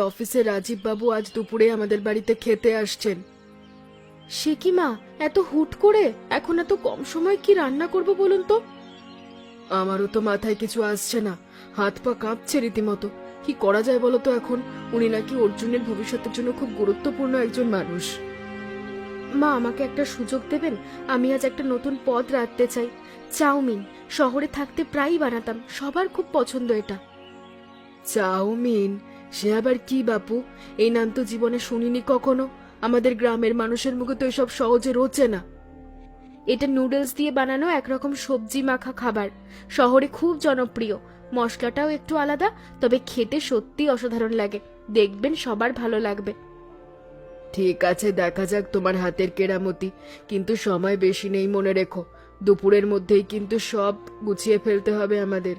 অফিসে রাজীব বাবু আজ দুপুরে আমাদের বাড়িতে খেতে আসছেন। সে কি মা, এত হুট করে এখন এত কম সময় কি রান্না করব বলুন তো? আমারও তো মাথায় কিছু আসছে না, হাত পা কাঁপছে রীতিমতো। কি করা যায় বলো তো এখন? উনি নাকি অর্জুনের ভবিষ্যতের জন্য খুব গুরুত্বপূর্ণ একজন মানুষ। মা, আমাকে একটা সুযোগ দেবেন? আমি আজ একটা নতুন পদ রাখতে চাই। চাউমিন। শহরে থাকতে প্রায়ই বানাতাম, সবার খুব পছন্দ এটা। চাউমিন? সে আবার কি বাপু? এই নাম তো জীবনে শুনিনি কখনো। আমাদের গ্রামের মানুষের মুখে তো এসব সহজে রোচে না। এটা নুডলস দিয়ে বানানো একরকম সবজি মাখা খাবার। শহরে খুব জনপ্রিয়। মশলাটাও একটু আলাদা, তবে খেতে সত্যি অসাধারণ লাগে। দেখবেন সবার ভালো লাগবে। ঠিক আছে, দেখা যাক তোমার হাতের কেরামতি। কিন্তু সময় বেশি নেই, মনে রেখো। দুপুরের মধ্যেই কিন্তু সব গুছিয়ে ফেলতে হবে আমাদের।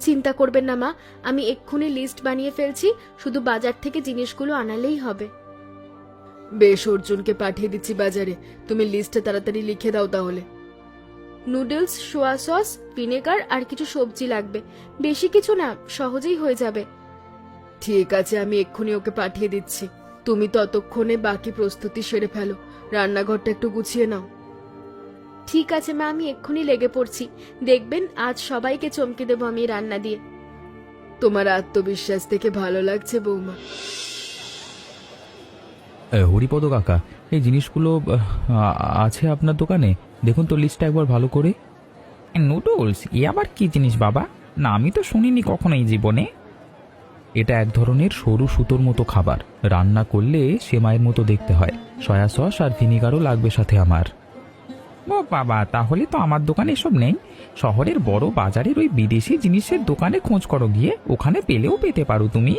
চিন্তা করবেন না মা, আমি এক্ষুনি লিস্ট বানিয়ে ফেলছি। শুধু বাজার থেকে জিনিসগুলো আনালেই হবে। বেশ, অর্জুনকে পাঠিয়ে দিচ্ছি বাজারে। তুমি লিস্টে তাড়াতাড়ি লিখে দাও তাহলে। নুডলস, সোয়া সস, ভিনেগার আর কিছু সবজি লাগবে। বেশি কিছু না, সহজেই হয়ে যাবে। ঠিক আছে, আমি এক্ষুনি ওকে পাঠিয়ে দিচ্ছি। তুমি ততক্ষণে বাকি প্রস্তুতি সেরে ফেলো। রান্নাঘরটা একটু গুছিয়ে নাও। ঠিক আছে মা, আমি এক্ষুনি লেগে পড়ছি। দেখবেন আজ সবাইকে চমকে দেবো আমি রান্না দিয়ে। তোমার আত্মবিশ্বাস থেকে ভালো লাগছে বৌমা। হরিপদ কাকা, এই জিনিসগুলো আছে আপনার দোকানে? দেখুন তো লিস্টটা একবার ভালো করে। নুডলস? এ আবার কি জিনিস বাবা? না, আমি তো শুনিনি কখনো এই জীবনে। এটা এক ধরনের সরু সুতোর মতো খাবার। রান্না করলে সেমাইয়ের মতো দেখতে হয়। সয়া সস আর ভিনিগারও লাগবে সাথে আমার। ও বাবা, তাহলে তো আমার দোকানে এসব নেই। শহরের বড় বাজারের ওই বিদেশি জিনিসের দোকানে খোঁজ করো গিয়ে, ওখানে পেলেও পেতে পারো তুমি।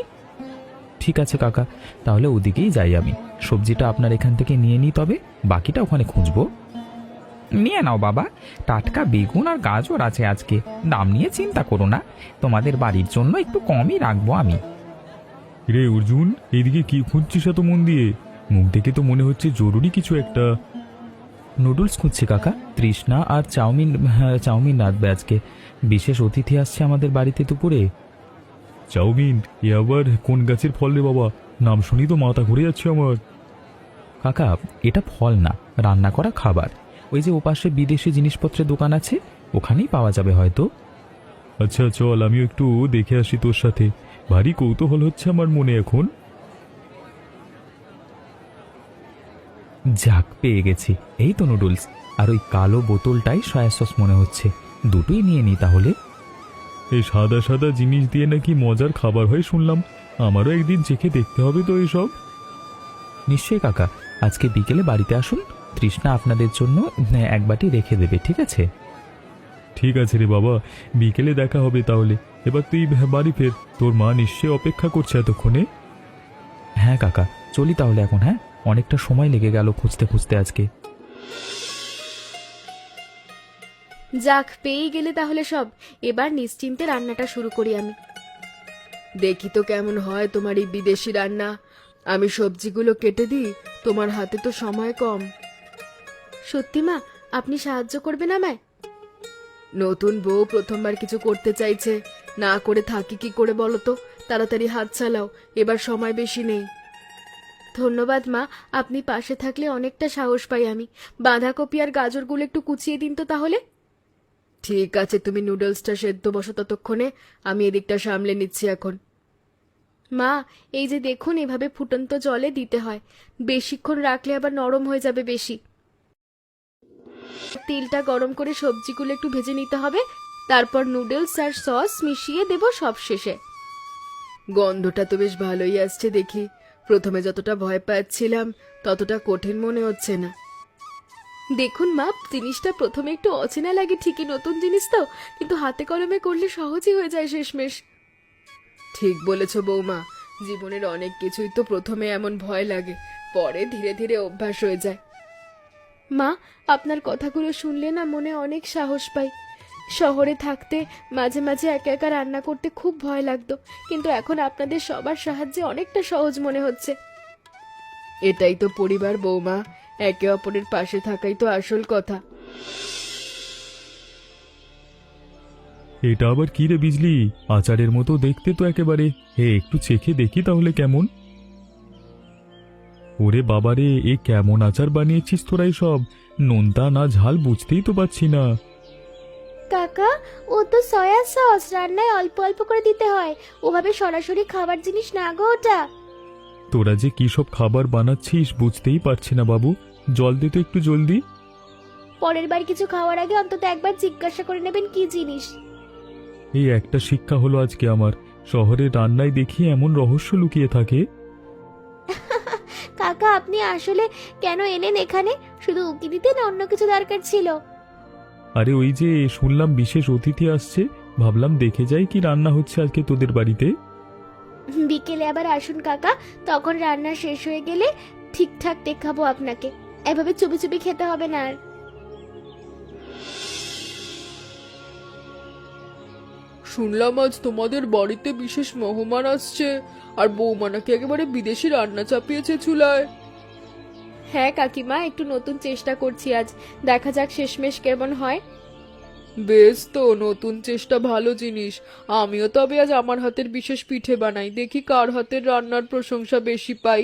ঠিক আছে কাকা, তাহলে ওদিকেই যাই আমি। সবজিটা আপনার এখান থেকে নিয়ে নিই, তবে বাকিটা ওখানে খুঁজবো। নিয়ে নাও বাবা, টাটকা বেগুন আর গাজর আছে আজকে। দাম নিয়ে চিন্তা করো না, তোমাদের বাড়ির জন্য একটু কমই রাখবো আমি। রে অর্জুন, এইদিকে কি খুঁজছিস এত মন দিয়ে? মুখ দেখে তো মনে হচ্ছে জরুরি কিছু একটা। নুডলস খুঁজছি কাকা। তৃষ্ণা আর চাউমিন, হ্যাঁ চাউমিন রাঁধবে আজকে। বিশেষ অতিথি আসছে আমাদের বাড়িতে দুপুরে। চাউমিন? এ আবার কোন গাছের ফল রে বাবা? নাম শুনি তো মাথা ঘুরে যাচ্ছে আমার। কাকা, এটা ফল না, রান্না করা খাবার। ওই যে ওপাশে বিদেশি জিনিসপত্রের দোকান আছে, ওখানেই পাওয়া যাবে হয়তো। আচ্ছা চল, আমিও একটু দেখে আসি তোর সাথে। ভারী কৌতূহল হচ্ছে আমার মনে এখন। যাক, পেয়ে গেছি। এই তো নুডলস। আর ওই কালো বোতলটাই সয়া সস মনে হচ্ছে। দুটোই নিয়ে নিই তাহলে। এই সাদা সাদা জিনিস দিয়ে নাকি মজার খাবার হয় শুনলাম। আমারও একদিন চেখে দেখতে হবে তো এইসব। নিশ্চয়ই কাকা, আজকে বিকেলে বাড়িতে আসুন। তৃষ্ণা আপনাদের জন্য এক বাটি রেখে দেবে, ঠিক আছে? ঠিক আছে রে বাবা, বিকেলে দেখা হবে তাহলে। এবার তুই বাড়ি ফের, তোর মা নিশ্চয়ই অপেক্ষা করছে এতক্ষণে। হ্যাঁ কাকা, চলি তাহলে এখন। হ্যাঁ, অনেকটা সময় লেগে গেল খুঁজতে খুঁজতে আজকে। যাক, পেয়ে গেলে তাহলে সব। এবার নিশ্চিন্তে রান্নাটা শুরু করি আমি। দেখি তো কেমন হয় তোমার এই বিদেশি রান্না। আমি সবজিগুলো কেটে দিই, তোমার হাতে তো সময় কম। সত্যি মা, আপনি সাহায্য করবেন আমায়? নতুন বউ প্রথমবার কিছু করতে চাইছে, না করে থাকি কি করে বলো তো? তাড়াতাড়ি হাত চালাও, এবার সময় বেশি নেই। ধন্যবাদ মা, আপনি পাশে থাকলে অনেকটা সাহস পাই আমি। বাঁধাকপি আর গাজরগুলো একটু কুচিয়ে দিন তো তাহলে। ঠিক আছে, তুমি নুডলসটা সেদ্ধ বসো ততক্ষণে। আমি এদিকটা সামলে নিচ্ছি এখন। মা, এই যে দেখুন, এভাবে ফুটন্ত জলে দিতে হয়। বেশিক্ষণ রাখলে আবার নরম হয়ে যাবে বেশি। তেলটা গরম করে সবজিগুলো একটু ভেজে নিতে হবে। তারপর নুডলস আর সস মিশিয়ে দেব সব শেষে। গন্ধটা তো বেশ ভালোই আসছে দেখি। প্রথমে যতটা ভয় পাচ্ছিলাম, ততটা কঠিন মনে হচ্ছে না। দেখুন মা, জিনিসটা প্রথমে একটু অচেনা লাগে ঠিকই, নতুন জিনিস তো, কিন্তু হাতে কলমে করলে সহজই হয়ে যায় শেষমেশ। ঠিক বলেছ বৌমা, জীবনের অনেক কিছুই তো প্রথমে এমন ভয় লাগে, পরে ধীরে ধীরে অভ্যাস হয়ে যায়। মা, আপনার কথাগুলো শুনলে না মনে অনেক সাহস পাই। শহরে থাকতে মাঝে মাঝে একা একা রান্না করতে খুব ভয় লাগতো, কিন্তু এখন আপনাদের সবার সাহায্যে অনেকটা সহজ মনে হচ্ছে। এটাই তো পরিবার বৌমা, একে অপরের পাশে থাকাই তো আসল কথা। এটা আবার কি রে বিজলি, আচারের মতো দেখতে তো একেবারে। হে, একটু চেখে দেখি তাহলে কেমন। ওরে বাবারে, এ কেমন আচার বানিয়েছিস তোরাই সব? নোনতা না ঝাল বুঝতেই তো পারছি না। কাকা, ও তো সয়া সস, রান্নায় অল্প অল্প করে দিতে হয়, ওভাবে সরাসরি খাবার জিনিস না গো ওটা। তোরা যে কি সব খাবার বানাচ্ছিস বুঝতেই পারছি না বাবু। জল দে তো একটু জলদি। পরের বার কিছু খাওয়ার আগে অন্তত একবার জিজ্ঞাসা করে নেবেন কি জিনিস। এই একটা শিক্ষা হলো আজকে আমার। শহরে রান্নায় দেখি এমন রহস্য লুকিয়ে থাকে। কাকা, আপনি আসলে কেন এলেন এখানে? শুধু উকি দিতে না অন্য কিছু দরকার ছিল? আরে ওই যে শুনলাম বিশেষ অতিথি আসছে, ভাবলাম দেখে যাই কি রান্না হচ্ছে আজকে তোদের বাড়িতে। বিকেলে আবার আসুন কাকা, তখন রান্না শেষ হয়ে গেলে ঠিকঠাক দেখাবো আপনাকে। এভাবে চুপি চুপি খেতে হবে না আর। শুনলাম আজ তোমাদের বাড়িতে বিশেষ মেহমান আসছে, আর বৌমা নাকি একেবারে বিদেশি রান্না চাপিয়েছে চুলায়। হ্যাঁ কাকিমা, একটু নতুন চেষ্টা করছি আজ, দেখা যাক শেষমেশ কেমন হয়। বেশ তো, নতুন চেষ্টা ভালো জিনিস। আমিও তবে আজ আমার হাতের বিশেষ পিঠে বানাই, দেখি কার হাতের রান্নার প্রশংসা বেশি পাই।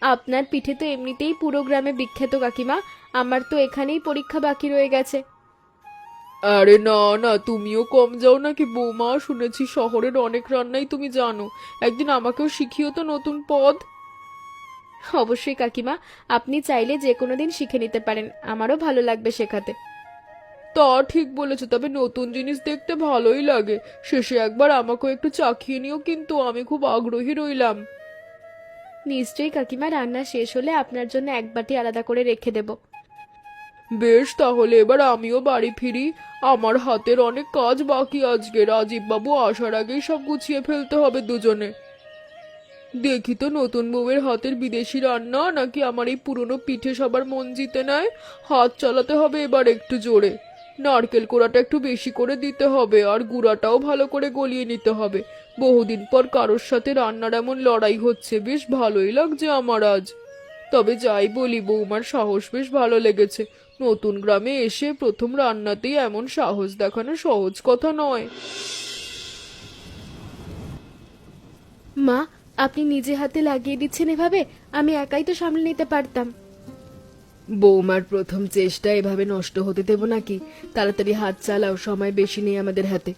আপনার পিঠে তো এমনিতেই পুরো গ্রামে বিখ্যাত কাকিমা, আমার তো এখানেই পরীক্ষা বাকি রয়ে গেছে। আরে না না, তুমিও কম যাও নাকি বৌমা? শুনেছি শহরের অনেক রান্নাই তুমি জানো, একদিন আমাকেও শিখিও তো নতুন পদ। অবশ্যই কাকিমা, আপনি চাইলে যে কোনো দিন শিখে নিতে পারেন, আমারও ভালো লাগবে শেখাতে। তা ঠিক বলেছো, তবে নতুন জিনিস দেখতে ভালোই লাগে। শেষে একবার আমাকেও একটু চাখিয়ে নিও কিন্তু, আমি খুব আগ্রহী রইলাম। নিশ্চয়ই কাকিমা, রান্না শেষ হলে আপনার জন্য এক বাটি আলাদা করে রেখে দেব। বেশ, তাহলে এবার আমিও বাড়ি ফিরি। আমার হাতের অনেক কাজ বাকি আজকে, রাজীব বাবু আসার আগেই সব গুছিয়ে ফেলতে হবে দুজনে। দেখি তো নতুন বউয়ের হাতের বিদেশি রান্না নাকি আমার এই পুরনো পিঠে সবার মন জিতে নেয়। হাত চালাতে হবে এবার একটু জোরে। নারকেল কোড়াটা একটু বেশি করে দিতে হবে, আর গুঁড়াটাও ভালো করে গলিয়ে নিতে হবে। বহুদিন পর কারোর সাথে রান্নার এমন লড়াই হচ্ছে, বেশ ভালোই লাগছে আমার আজ। তবে যাই বলি, বৌমার সাহস বেশ ভালো লেগেছে। নতুন গ্রামে এসে প্রথম রান্নাতেই এমন সাহস দেখানো সহজ কথা নয়। মা, আপনি নিজে হাতে লাগিয়ে দিচ্ছেন এভাবে, আমি একাই তো সামলে নিতে পারতাম। বৌমার প্রথম চেষ্টা এভাবে নষ্ট হতে দেব নাকি? তাড়াতাড়ি হাত চালাও, সময় বেশি নেই আমাদের হাতে।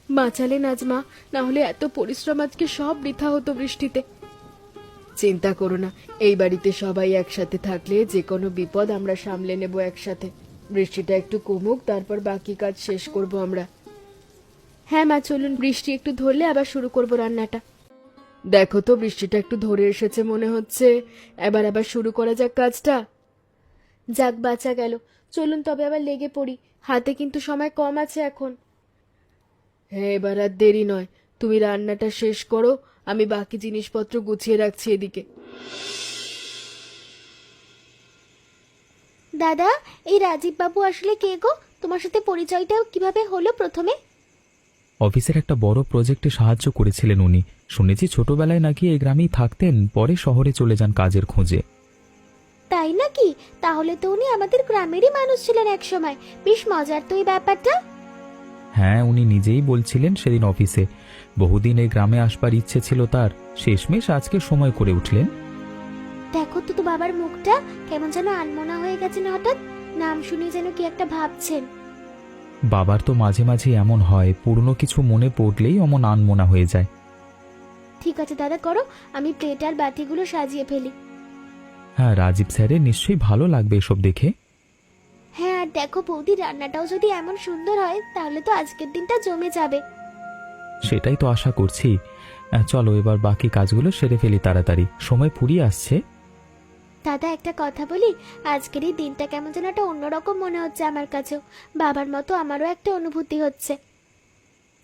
বাঁচালেন আজ মা, না হলে এত পরিশ্রম আজকে সব বৃথা হতো বৃষ্টিতে। চিন্তা করো না, এই বাড়িতে সবাই একসাথে থাকলে যে কোনো বিপদ আমরা সামলে নেব একসাথে। বৃষ্টিটা একটু কমুক, তারপর বাকি কাজ শেষ করব আমরা। হ্যাঁ মা, চলুন, বৃষ্টি একটু ধরলে আবার শুরু করব রান্নাটা। দেখো তো, বৃষ্টিটা একটু ধরে এসেছে মনে হচ্ছে, আবার শুরু করা যাক কাজটা। যাক, বাঁচা গেল। চলুন তবে আবার লেগে পড়ি, হাতে কিন্তু সময় কম আছে এখন। হ্যাঁ, এবার আর দেরি নয়, তুমি রান্নাটা শেষ করো, আমি বাকি জিনিসপত্র গুছিয়ে রাখছি এদিকে। দাদা, এই রাজীব বাবু আসলে কে গো? তোমার সাথে পরিচয়টা কিভাবে হলো প্রথমে? অফিসের একটা বড় প্রজেক্টে সাহায্য করেছিলেন উনি। শুনেছি ছোটবেলায় নাকি এই গ্রামেই থাকতেন, পরে শহরে চলে যান কাজের খোঁজে। তাই নাকি? তাহলে তো উনি আমাদের গ্রামেরই মানুষ ছিলেন একসময়। বেশ মজার তো এই ব্যাপারটা। হ্যাঁ, উনি নিজেই বলছিলেন সেদিন অফিসে বহুদিন এই গ্রামে আসবার ইচ্ছে ছিল তার, শেষমেশ আজকে সময় করে উঠলেন। দেখো তো বাবার মুখটা কেমন যেন আনমনা হয়ে গেছেন হঠাৎ। নাম শুনে যেন কি একটা ভাবছেন। বাবার তো মাঝে মাঝে এমন হয়, পুরনো কিছু মনে পড়লেই অমন আনমনা হয়ে যায়। ঠিক আছে দাদা, করো, আমি প্লেট আর বাটিগুলো সাজিয়ে ফেলি। হ্যাঁ, রাজীব স্যারের নিশ্চয়ই ভালো লাগবে এসব দেখে। হ্যাঁ, আর দেখো বৌদি, রান্নাটাও যদি এমন সুন্দর হয় তাহলে তো আজকের দিনটা জমে যাবে। সেটাই তো আশা করছি। চলো এবার বাকি কাজগুলো সেরে ফেলি তাড়াতাড়ি, সময় ফুরিয়ে আসছে। দাদা, একটা কথা বলি, আজকের এই দিনটা কেমন যেন একটা অন্যরকম মনে হচ্ছে আমার কাছেও। বাবার মতো আমারও একটা অনুভূতি হচ্ছে।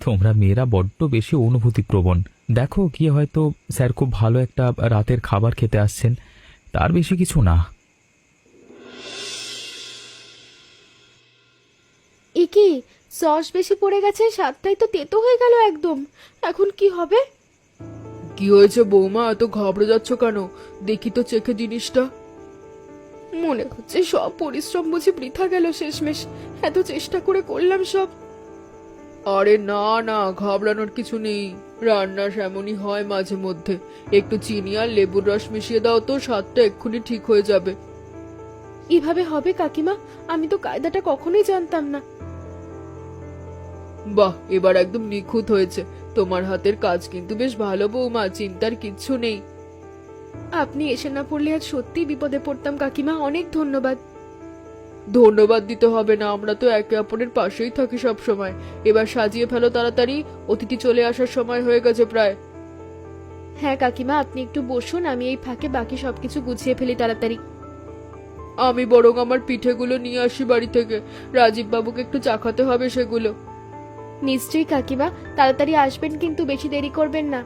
তোমরা মেয়েরা বড্ড বেশি অনুভূতিপ্রবণ। দেখো, গিয়ে হয়তো স্যার খুব ভালো একটা রাতের খাবার খেতে আসছেন, তার বেশি কিছু না। কি সস বেশি পড়ে গেছে, স্বাদটাই তো তেতো হয়ে গেল একদম। এখন কি হবে? কি হয়েছে বৌমা, এত ঘাবড়ে যাচ্ছ কেন? দেখি তো চেখে জিনিসটা। মনে হচ্ছে সব পরিশ্রম বুঝি বৃথা গেল শেষমেশ, এত চেষ্টা করে করলাম সব। আরে না না, ঘাবড়ানোর কিছু নেই। রান্না এমনই হয় মাঝে মধ্যে। একটু চিনি আর লেবুর রস মিশিয়ে দাও তো, স্বাদটা এক্ষুনি ঠিক হয়ে যাবে। এভাবে হবে কাকিমা? আমি তো কায়দাটা কখনোই জানতাম না। বাহ, এবার একদম নিখুঁত হয়েছে। তোমার হাতের কাজ কিন্তু বেশ ভালো বৌমা, চিন্তার কিচ্ছু নেই। আপনি এসে না পড়লে আজ সত্যি বিপদে পড়তাম কাকিমা, অনেক ধন্যবাদ। ধন্যবাদ দিতে হবে না, আমরা তো একে অপরের পাশেই থাকি সব সময়। এবার সাজিয়ে ফেলো তাড়াতাড়ি, অতিথি চলে আসার সময় হয়ে গেছে প্রায়। হ্যাঁ কাকিমা, আপনি একটু বসুন, আমি এই ফাঁকে বাকি সবকিছু গুছিয়ে ফেলি তাড়াতাড়ি। আমি বরং আমার পিঠেগুলো নিয়ে আসি বাড়ি থেকে, রাজীব বাবুকে একটু চাখাতে হবে সেগুলো। নিশ্চয়ই কাকিমা, তাড়াতাড়ি আসবেন কিন্তু, বেশি দেরি করবেন না।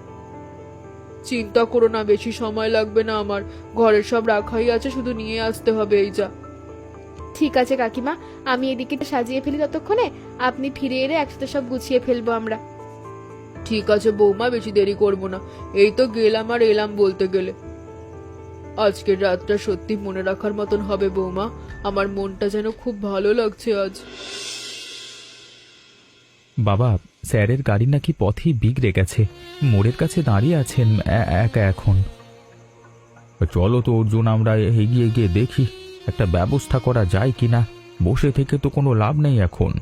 চিন্তা করো না, বেশি সময় লাগবে না আমার। ঘরের সব রাখাই আছে, শুধু নিয়ে আসতে হবে এই যা। ঠিক আছে কাকিমা, আমি এদিকে সাজিয়ে ফেলি, ততক্ষণে আপনি ফিরে এলে একসাথে সব গুছিয়ে ফেলবো আমরা। ঠিক আছে বৌমা, বেশি দেরি করব না। এই তো গেলাম আর এলাম বলতে গেলে। আজকের রাতটা সত্যি মনে রাখার মতন হবে বৌমা। আমার মনটা যেন খুব ভালো লাগছে আজ। বাবা, স্যারের গাড়ি নাকি পথেই বিগড়ে গেছে, মোড়ের কাছে দাঁড়িয়ে আছেন একা এখন। চলো তো অর্জুন, আমরা এগিয়ে গিয়ে দেখি একটা ব্যবস্থা করা যায় কিনা। বসে থেকে তো কোনো লাভ নেই এখন।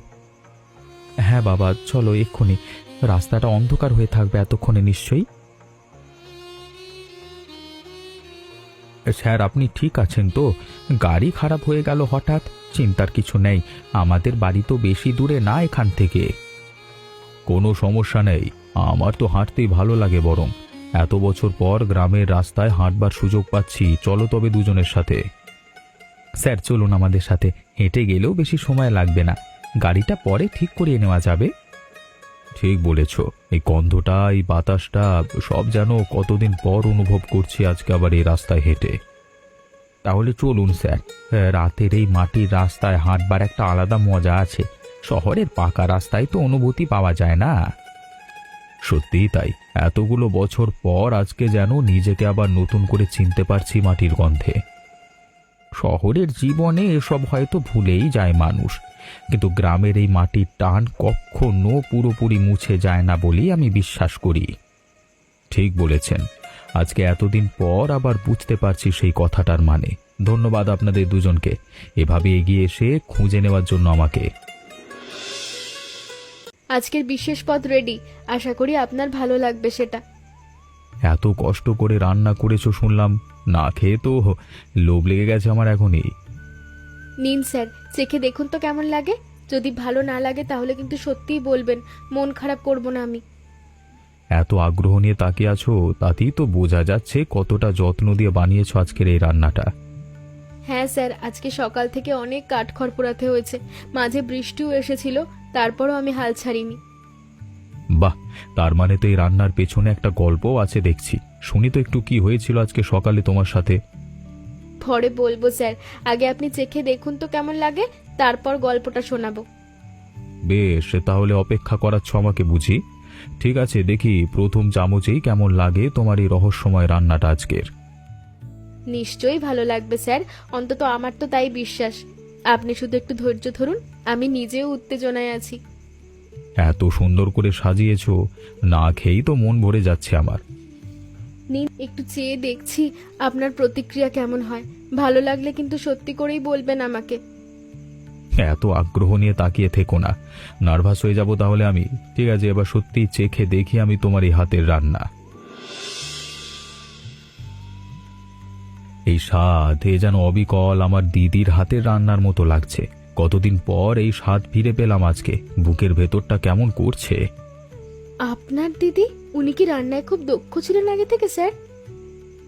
হ্যাঁ বাবা, চলো এক্ষুনি। রাস্তাটা অন্ধকার হয়ে থাকবে এতক্ষণে নিশ্চয়ই। স্যার, আপনি ঠিক আছেন তো? গাড়ি খারাপ হয়ে গেল হঠাৎ? চিন্তার কিছু নেই, আমাদের বাড়ি তো বেশি দূরে না এখান থেকে। কোনো সমস্যা নেই, আমার তো হাঁটতেই ভালো লাগে। বরং এত বছর পর গ্রামের রাস্তায় হাঁটবার সুযোগ পাচ্ছি, চলো তবে দুজনের সাথে। স্যার চলুন আমাদের সাথে, হেঁটে গেলেও বেশি সময় লাগবে না, গাড়িটা পরে ঠিক করিয়ে নেওয়া যাবে। ঠিক বলেছ, এই গন্ধটা, এই বাতাসটা সব যেন কতদিন পর অনুভব করছি আজকে আবার এই রাস্তায় হেঁটে। তাহলে চলুন স্যার, রাতের এই মাটির রাস্তায় হাঁটবার একটা আলাদা মজা আছে, শহরের পাকা রাস্তায় তো অনুভূতি পাওয়া যায় না। সত্যিই তাই, এতগুলো বছর পর আজকে যেন নিজেকে আবার নতুন করে চিনতে পারছি মাটির গন্ধে। শহরের জীবনে এসব হয়তো ভুলেই যায় মানুষ, কিন্তু গ্রামের এই মাটির টান কখনো পুরোপুরি মুছে যায় না বলেই আমি বিশ্বাস করি। ঠিক বলেছেন, আজকে এতদিন পর আবার বুঝতে পারছি সেই কথাটার মানে। ধন্যবাদ আপনাদের দুজনকে, এভাবে এগিয়ে এসে খুঁজে নেওয়ার জন্য আমাকে। আজকের বিশেষ পদ রেডি, আশা করি আপনার ভালো লাগবে সেটা। এত কষ্ট করে রান্না করেছো শুনলাম, না খেয়ে তো লোভ লেগে গেছে আমার এখনই। নিন স্যার, চেখে দেখুন তো কেমন লাগে। যদি ভালো না লাগে তাহলে কিন্তু সত্যিই বলবেন, মন খারাপ করব না আমি। এত আগ্রহ নিয়ে তাকিয়ে আছো, তাতেই তো বোঝা যাচ্ছে কতটা যত্ন দিয়ে বানিয়েছো আজকের এই রান্নাটা। হ্যাঁ স্যার, আজকে সকাল থেকে অনেক কাঠখড় পোড়াতে হয়েছে, মাঝে বৃষ্টিও এসেছিল, তারপরও আমি হাল ছাড়িনি। বাহ, তার মানে তো এই রান্নার পেছনে একটা গল্পও আছে দেখছি। শুনি তো একটু, কি হয়েছিল আজকে সকালে তোমার সাথে? পরে বলবো স্যার, আগে আপনি চেখে দেখুন তো কেমন লাগে, তারপর গল্পটা শোনাবো। বেশ, তাহলে অপেক্ষা করাচ্ছ আমাকে বুঝি। ঠিক আছে, দেখি প্রথম চামচেই কেমন লাগে তোমার এই রহস্যময় রান্নাটা আজকের। নিশ্চয়ই ভালো লাগবে স্যার, অন্তত আমার তো তাই বিশ্বাস। আপনি শুধু একটু ধৈর্য ধরুন, আমি নিজেও উত্তেজনায় আছি। এত সুন্দর করে সাজিয়েছো, না খেয়েই তো মন ভরে যাচ্ছে আমার। নিন, একটু চেয়ে দেখছি আপনার প্রতিক্রিয়া কেমন হয়। ভালো লাগলে কিন্তু সত্যি করেই বলবেন আমাকে। এত আগ্রহ নিয়ে তাকিয়ে থেকো না, নার্ভাস হয়ে যাব তাহলে আমি। ঠিক আছে, এবার সত্যি চেখে দেখি আমি তোমার এই হাতের রান্না। এই স্বাদ, এ যেন অবিকল আমার দিদির হাতের রান্নার মতো লাগছে। কতদিন পর এই স্বাদ ফিরে পেলাম আজকে, বুকের ভেতরটা কেমন করছে। আপনার দিদি, উনি কি রান্নায় খুব দক্ষ ছিলেন আগে থেকে স্যার?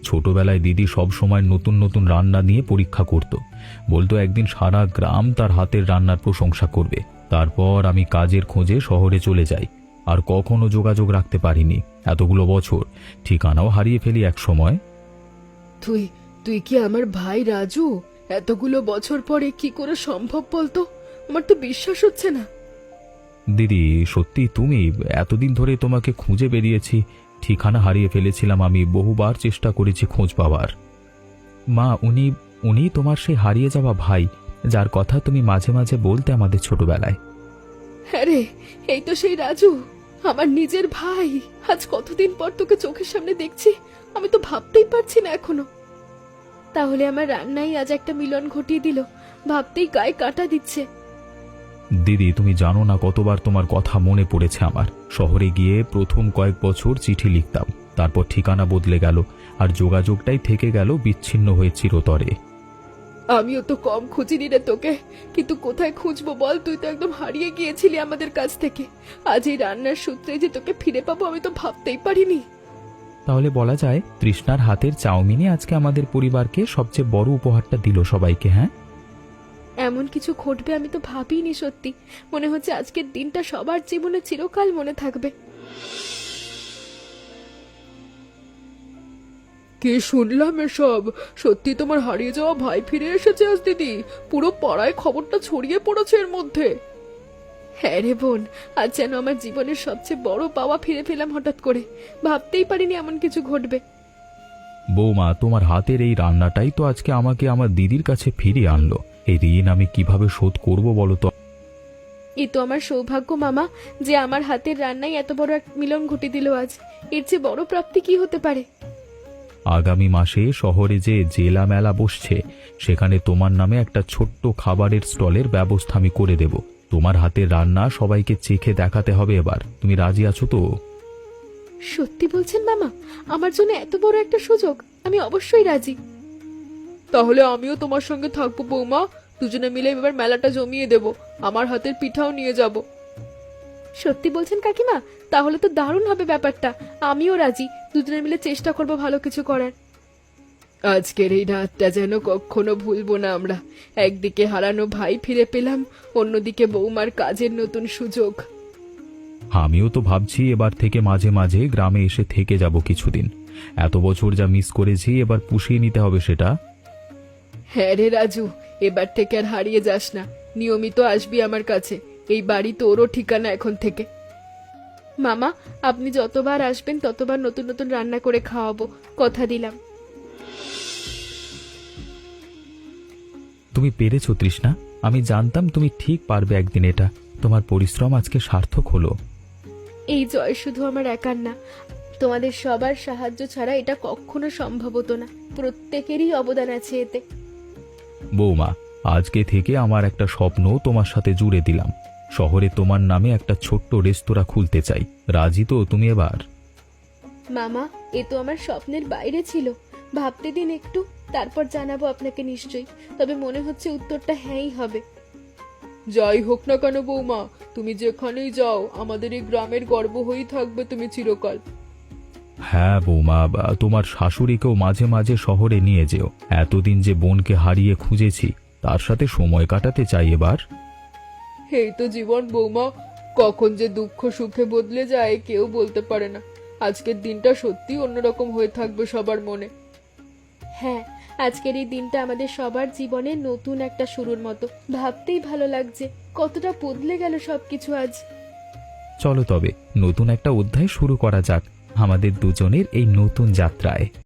ছোটবেলায় দিদি সব সময় নতুন নতুন রান্না নিয়ে পরীক্ষা করত, বলতো একদিন সারা গ্রাম তার হাতের রান্নার প্রশংসা করবে। তারপর আমি কাজের খোঁজে শহরে চলে যাই, আর কখনো যোগাযোগ রাখতে পারিনি এতগুলো বছর, ঠিকানাও হারিয়ে ফেলি এক সময়। তুই তুই কি আমার ভাই রাজু? এতগুলো বছর পরে কি করে সম্ভব বলতো? আমার তো বিশ্বাস হচ্ছে না। দিদি, সত্যি তুমি? এতদিন ধরে তোমাকে খুঁজে বেরিয়েছি, ঠিকানা হারিয়ে ফেলেছিলাম আমি, বহুবার চেষ্টা করেছি খোঁজ পাওয়ার। মা, উনি তোমার সেই হারিয়ে যাওয়া ভাই, যার কথা তুমি মাঝে মাঝে বলতে আমাদের ছোটবেলায়। হ্যাঁ রে, এই তো সেই রাজু, আমার নিজের ভাই। আজ কতদিন পর তোকে চোখের সামনে দেখছি, আমি তো ভাবতেই পারছি না এখনো। তাহলে আমার রান্নাই আজ একটা মিলন ঘটিয়ে দিল, ভাবতেই গায়ে কাঁটা দিচ্ছে। দিদি, তুমি জানো না কতবার তোমার কথা মনে পড়েছে আমার। শহরে গিয়ে প্রথম কয়েক বছর চিঠি লিখতাম, তারপর ঠিকানা বদলে গেল, আর যোগাযোগটাই থেকে গেল বিচ্ছিন্ন হয়ে চিরতরে। আমিও তো কম খুঁজিনি রে তোকে, কিন্তু কোথায় খুঁজবো বল? তুই তো একদম হারিয়ে গিয়েছিলি আমাদের কাছ থেকে। আজ এই রান্নার সূত্রে যে তোকে ফিরে পাবো আমি তো ভাবতেই পারিনি। তাহলে বলা যায় তৃষ্ণার হাতের চাউমিনই আজকে আমাদের পরিবারকে সবচেয়ে বড় উপহারটা দিল সবাইকে। হ্যাঁ, এমন কিছু ঘটবে আমি তো ভাবিনি। সত্যি মনে হচ্ছে আজকের দিনটা সবার জীবনে চিরকাল মনে থাকবে। কি শুনলাম এসব? সত্যি তোমার হারিয়ে যাওয়া ভাই ফিরে এসেছে আজ দিদি? পুরো পাড়ায় খবরটা ছড়িয়ে পড়েছে এর মধ্যে। হ্যাঁ রে বোন, আজ যেন আমার জীবনের সবচেয়ে বড় পাওয়া ফিরে পেলাম হঠাৎ করে। ভাবতেই পারিনি এমন কিছু ঘটবে। বৌমা, তোমার হাতের এই রান্নাটাই তো আজকে আমাকে আমার দিদির কাছে ফিরিয়ে আনলো। এই ঋণ আমি কিভাবে শোধ করব বলো তো? এ তো আমার সৌভাগ্য মামা, যে আমার হাতের রান্নাই এত বড় এক মিলন ঘটিয়ে দিল আজ। এর চেয়ে বড় প্রাপ্তি কি হতে পারে? আগামী মাসে শহরে যে জেলা মেলা বসছে, সেখানে তোমার নামে একটা ছোট্ট খাবারের স্টলের ব্যবস্থা আমি করে দেব। তোমার হাতের রান্না সবাইকে চেখে দেখাতে হবে। এবার তুমি রাজি আছো তো? সত্যি বলছেন মামা? আমার জন্য এত বড় একটা সুযোগ, আমি অবশ্যই রাজি। তাহলে আমিও তোমার সঙ্গে থাকবো বৌমা, দুজনে মিলে এবার মেলাটা জমিয়ে দেব। আমার হাতের পিঠাও নিয়ে যাব। সত্যি বলছেন কাকিমা? তাহলে তো দারুণ হবে ব্যাপারটা। আমিও রাজি, দুজনে মিলে চেষ্টা করব ভালো কিছু করার। আজকের এই রাতটা যেন কখনো ভুলবো না আমরা। একদিকে হারানো ভাই ফিরে পেলাম, অন্যদিকে বৌমার কাজের নতুন সুযোগ। আমিও তো ভাবছি এবার থেকে মাঝে মাঝে গ্রামে এসে থেকে যাব কিছুদিন। এত বছর যা মিস করেছি এবার পুষিয়ে নিতে হবে সেটা। হ্যাঁ রে রাজু, এবার থেকে আর হারিয়ে যাস না, নিয়মিত আসবি আমার কাছে। এই বাড়ি তোরও ঠিকানা এখন থেকে। মামা, আপনি যতবার আসবেন ততবার নতুন নতুন রান্না করে খাওয়াবো, কথা দিলাম। তুমি পেরেছো তৃষ্ণা, আমি জানতাম তুমি ঠিক পারবে একদিন। এটা তোমার পরিশ্রম আজকে সার্থক হলো। এই জয় শুধু আমার একার না, তোমাদের সবার সাহায্য ছাড়া এটা কখনো সম্ভব হতো না। প্রত্যেকেরই অবদান আছে এতে। বৌমা, আজকে থেকে আমার একটা স্বপ্ন তোমার সাথে জুড়ে দিলাম। শহরে তোমার নামে একটা ছোট্ট রেস্তোরাঁ খুলতে চাই। রাজি তো তুমি এবার? মামা, এ তো আমার স্বপ্নের বাইরে ছিল। ভাবতে দিন একটু, তারপর জানাবো আপনাকে নিশ্চয়ই। তবে মনে হচ্ছে উত্তরটা হ্যাঁই হবে। যাই হোক না কেন বৌমা, তুমি যেখানেই যাও আমাদের এই গ্রামের গর্ব হয়েই থাকবে তুমি চিরকাল। হ্যাঁ বৌমা, তোমার শাশুড়িকেও মাঝে মাঝে শহরে নিয়ে যেও। এতদিন যে বোনকে হারিয়ে খুঁজেছি, তার সাথে সময় কাটাতে চাই এবার। এই তো জীবন বৌমা, কখন যে দুঃখ সুখে বদলে যায় কেউ বলতে পারে না। আজকের দিনটা সত্যি অন্যরকম হয়ে থাকবে সবার মনে। হ্যাঁ, আজকের এই দিনটা আমাদের সবার জীবনে নতুন একটা শুরুর মতো। ভাবতেই ভালো লাগছে কতটা বদলে গেল সবকিছু আজ। চলো তবে নতুন একটা অধ্যায় শুরু করা যাক আমাদের দুজনের এই নতুন যাত্রায়।